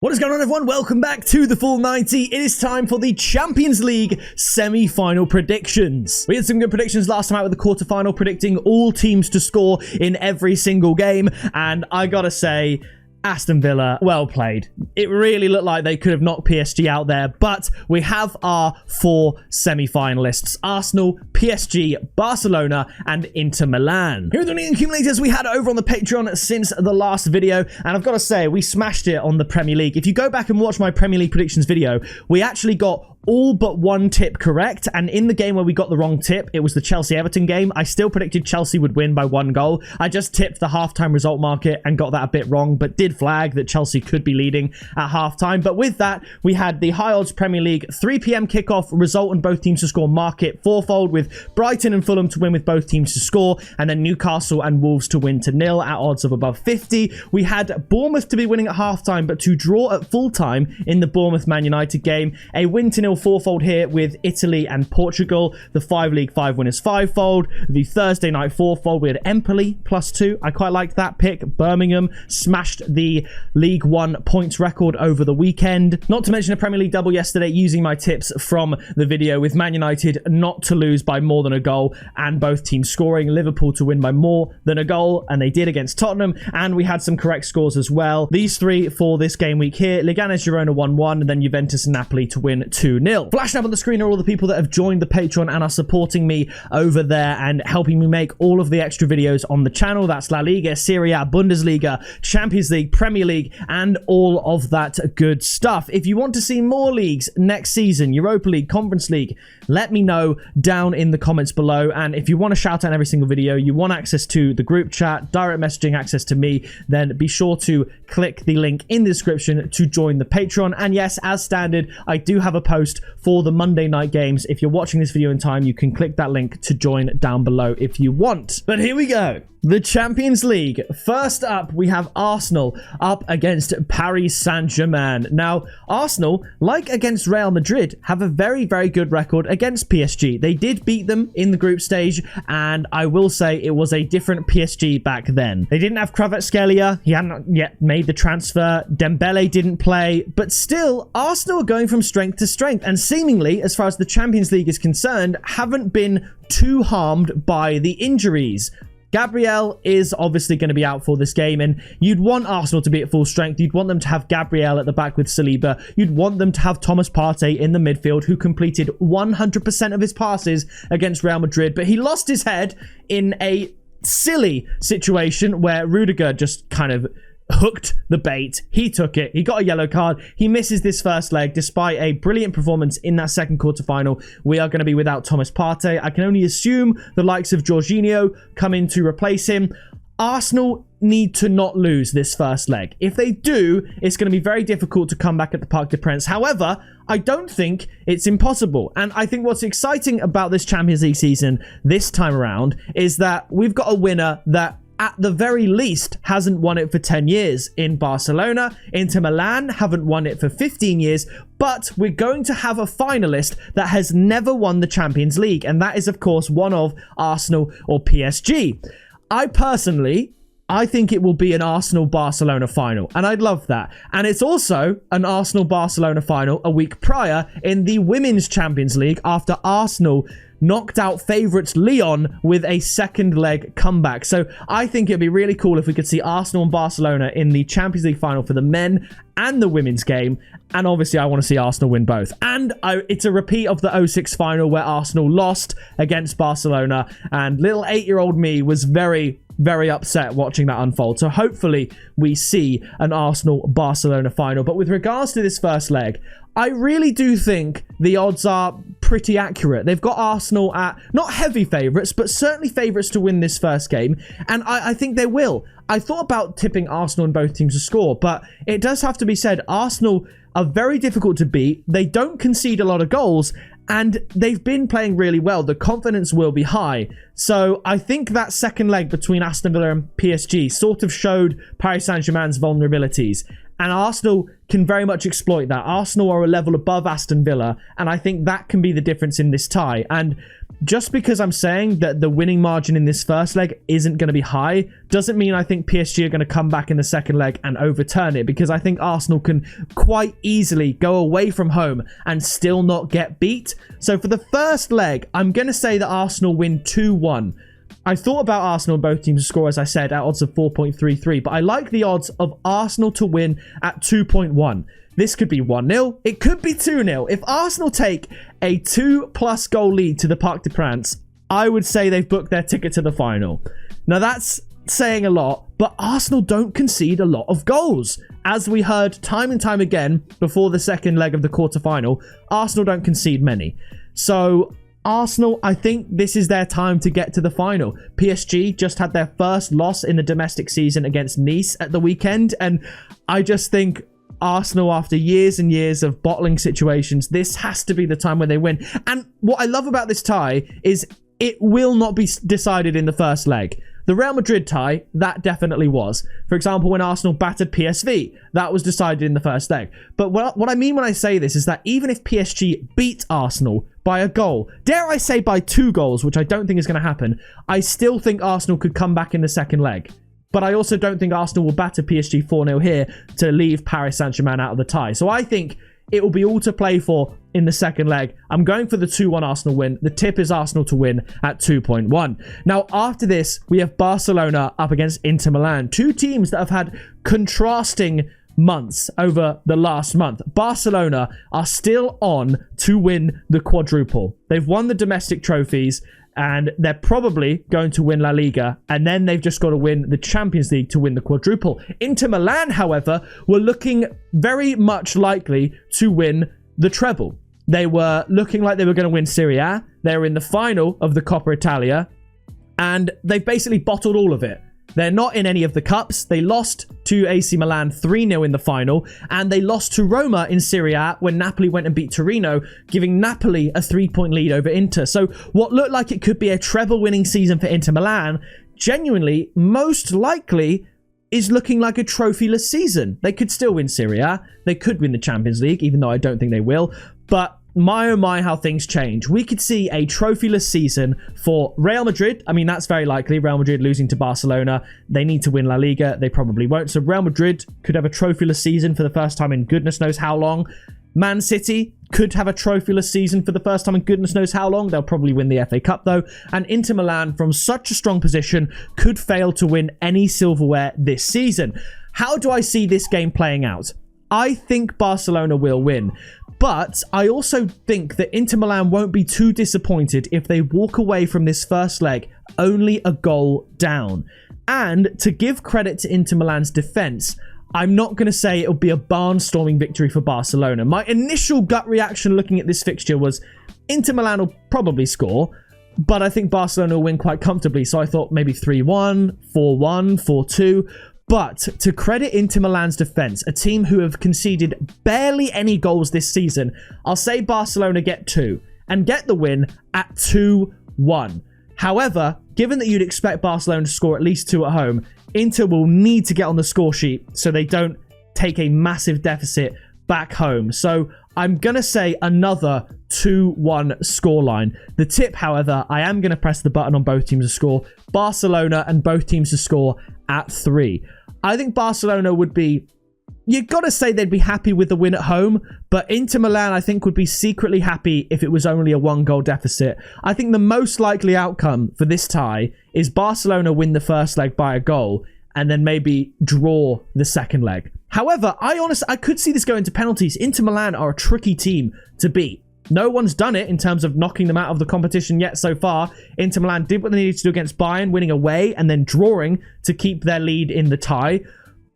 What is going on, everyone? Welcome back to the Full 90. It is time for the Champions League semi-final predictions. We had some good predictions last time out with the quarter-final, predicting all teams to score in every single game. And I gotta say, Aston Villa, well played. It really looked like they could have knocked PSG out there, but we have our four semi-finalists: Arsenal, PSG, Barcelona, and Inter Milan. Here are the winning accumulators we had over on the Patreon since the last video, and I've got to say, we smashed it on the Premier League. If you go back and watch my Premier League predictions video, we actually got all but one tip correct, and in the game where we got the wrong tip, it was the Chelsea-Everton game. I still predicted Chelsea would win by 1 goal. I just tipped the halftime result market and got that a bit wrong, but did flag that Chelsea could be leading at halftime. But with that, we had the high odds Premier League 3 p.m. kickoff result and both teams to score market fourfold, with Brighton and Fulham to win with both teams to score, and then Newcastle and Wolves to win to 0 at odds of above 50. We had Bournemouth to be winning at halftime, but to draw at full time in the Bournemouth-Man United game. A win to 0 fourfold here with Italy and Portugal. The 5 League 5 winners fivefold. The Thursday night fourfold, we had Empoli +2. I quite liked that pick. Birmingham smashed the League 1 points record over the weekend. Not to mention a Premier League double yesterday, using my tips from the video, with Man United not to lose by more than a goal and both teams scoring. Liverpool to win by more than a goal, and they did against Tottenham, and we had some correct scores as well. These three for this game week here: Leganes Girona 1-1, and then Juventus and Napoli to win 2-0. Flashing up on the screen are all the people that have joined the Patreon and are supporting me over there and helping me make all of the extra videos on the channel. That's La Liga, Serie A, Bundesliga, Champions League, Premier League, and all of that good stuff. If you want to see more leagues next season, Europa League, Conference League, let me know down in the comments below. And if you want to shout out in every single video, you want access to the group chat, direct messaging access to me, then be sure to click the link in the description to join the Patreon. And yes, as standard, I do have a post for the Monday night games. If you're watching this video in time, you can click that link to join down below if you want. But here we go. The Champions League. First up, we have Arsenal up against Paris Saint-Germain. Now, Arsenal, like against Real Madrid, have a very, very good record against PSG. They did beat them in the group stage, and I will say it was a different PSG back then. They didn't have Kvaratskhelia. He hadn't yet made the transfer. Dembele didn't play, but still, Arsenal are going from strength to strength, and seemingly, as far as the Champions League is concerned, haven't been too harmed by the injuries. Gabriel is obviously going to be out for this game, and you'd want Arsenal to be at full strength. You'd want them to have Gabriel at the back with Saliba. You'd want them to have Thomas Partey in the midfield, who completed 100% of his passes against Real Madrid, but he lost his head in a silly situation where Rudiger just kind of hooked the bait. He took it. He got a yellow card. He misses this first leg despite a brilliant performance in that second quarterfinal. We are going to be without Thomas Partey. I can only assume the likes of Jorginho come in to replace him. Arsenal need to not lose this first leg. If they do, it's going to be very difficult to come back at the Parc des Princes. However, I don't think it's impossible. And I think what's exciting about this Champions League season this time around is that we've got a winner that at the very least hasn't won it for 10 years in Barcelona. Inter Milan haven't won it for 15 years, but we're going to have a finalist that has never won the Champions League, and that is, of course, one of Arsenal or PSG. I think it will be an Arsenal-Barcelona final, and I'd love that. And it's also an Arsenal-Barcelona final a week prior in the Women's Champions League, after Arsenal knocked out favourites Lyon with a second leg comeback. So I think it'd be really cool if we could see Arsenal and Barcelona in the Champions League final for the men and the women's game. And obviously I want to see Arsenal win both. And it's a repeat of the 2006 final where Arsenal lost against Barcelona, and little 8-year-old me was very, very upset watching that unfold. So hopefully we see an Arsenal-Barcelona final. But with regards to this first leg, I really do think the odds are pretty accurate. They've got Arsenal at not heavy favourites, but certainly favourites to win this first game. And I think they will. I thought about tipping Arsenal and both teams to score, but it does have to be said, Arsenal are very difficult to beat. They don't concede a lot of goals, and they've been playing really well. The confidence will be high. So I think that second leg between Aston Villa and PSG sort of showed Paris Saint-Germain's vulnerabilities. And Arsenal can very much exploit that. Arsenal are a level above Aston Villa, and I think that can be the difference in this tie. And just because I'm saying that the winning margin in this first leg isn't going to be high, doesn't mean I think PSG are going to come back in the second leg and overturn it, because I think Arsenal can quite easily go away from home and still not get beat. So for the first leg, I'm going to say that Arsenal win 2-1. I thought about Arsenal and both teams to score, as I said, at odds of 4.33, but I like the odds of Arsenal to win at 2.1. This could be 1-0. It could be 2-0. If Arsenal take a 2+ goal lead to the Parc des Princes, I would say they've booked their ticket to the final. Now, that's saying a lot, but Arsenal don't concede a lot of goals. As we heard time and time again before the second leg of the quarterfinal, Arsenal don't concede many. So Arsenal, I think this is their time to get to the final. PSG just had their first loss in the domestic season against Nice at the weekend, and I just think Arsenal, after years and years of bottling situations, this has to be the time when they win. And what I love about this tie is it will not be decided in the first leg. The Real Madrid tie, that definitely was. For example, when Arsenal battered PSV, that was decided in the first leg. But what I mean when I say this is that even if PSG beat Arsenal by a goal, dare I say by 2 goals, which I don't think is going to happen, I still think Arsenal could come back in the second leg. But I also don't think Arsenal will batter PSG 4-0 here to leave Paris Saint-Germain out of the tie. So I think it will be all to play for in the second leg. I'm going for the 2-1 Arsenal win. The tip is Arsenal to win at 2.1. Now, after this, we have Barcelona up against Inter Milan. Two teams that have had contrasting months over the last month. Barcelona are still on to win the quadruple. They've won the domestic trophies, and they're probably going to win La Liga, and then they've just got to win the Champions League to win the quadruple. Inter Milan, however, were looking very much likely to win the treble. They were looking like they were going to win Serie A. They were in the final of the Coppa Italia, and they've basically bottled all of it. They're not in any of the cups. They lost to AC Milan 3-0 in the final, and they lost to Roma in Serie A when Napoli went and beat Torino, giving Napoli a 3-point lead over Inter. So what looked like it could be a treble-winning season for Inter Milan, genuinely, most likely, is looking like a trophyless season. They could still win Serie A. They could win the Champions League, even though I don't think they will. But my oh my, how things change. We could see a trophyless season for Real Madrid. I mean, that's very likely. Real Madrid losing to Barcelona. They need to win La Liga. They probably won't. So Real Madrid could have a trophyless season for the first time in goodness knows how long. Man City could have a trophyless season for the first time in goodness knows how long. They'll probably win the FA Cup though. And Inter Milan, from such a strong position, could fail to win any silverware this season. How do I see this game playing out? I think Barcelona will win. But I also think that Inter Milan won't be too disappointed if they walk away from this first leg only a goal down. And to give credit to Inter Milan's defence, I'm not going to say it'll be a barnstorming victory for Barcelona. My initial gut reaction looking at this fixture was Inter Milan will probably score, but I think Barcelona will win quite comfortably. So I thought maybe 3-1, 4-1, 4-2. But to credit Inter Milan's defence, a team who have conceded barely any goals this season, I'll say Barcelona get 2 and get the win at 2-1. However, given that you'd expect Barcelona to score at least 2 at home, Inter will need to get on the score sheet so they don't take a massive deficit back home. So I'm going to say another 2-1 scoreline. The tip, however, I am going to press the button on both teams to score. Barcelona and both teams to score at 3. I think Barcelona would be, you've got to say they'd be happy with the win at home, but Inter Milan, I think, would be secretly happy if it was only a 1-goal deficit. I think the most likely outcome for this tie is Barcelona win the first leg by a goal and then maybe draw the second leg. However, I could see this going to penalties. Inter Milan are a tricky team to beat. No one's done it in terms of knocking them out of the competition yet so far. Inter Milan did what they needed to do against Bayern, winning away and then drawing to keep their lead in the tie.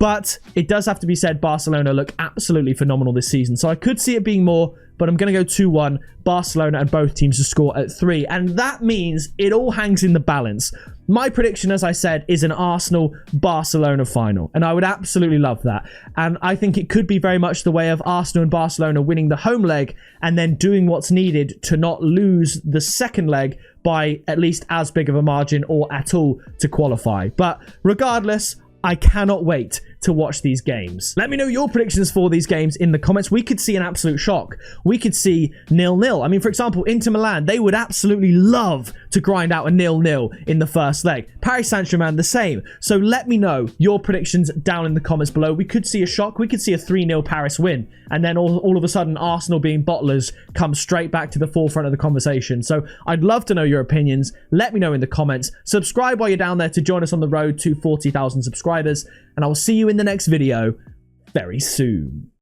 But it does have to be said, Barcelona look absolutely phenomenal this season. So I could see it being more, but I'm going to go 2-1, Barcelona and both teams to score at 3. And that means it all hangs in the balance. My prediction, as I said, is an Arsenal-Barcelona final. And I would absolutely love that. And I think it could be very much the way of Arsenal and Barcelona winning the home leg and then doing what's needed to not lose the second leg by at least as big of a margin or at all to qualify. But regardless, I cannot wait to watch these games. Let me know your predictions for these games in the comments. We could see an absolute shock. We could see 0-0. I mean, for example, Inter Milan, they would absolutely love to grind out a 0-0 in the first leg. Paris Saint-Germain, the same. So let me know your predictions down in the comments below. We could see a shock. We could see a 3-0 Paris win. And then all of a sudden, Arsenal being bottlers come straight back to the forefront of the conversation. So I'd love to know your opinions. Let me know in the comments. Subscribe while you're down there to join us on the road to 40,000 subscribers. And I will see you in the next video very soon.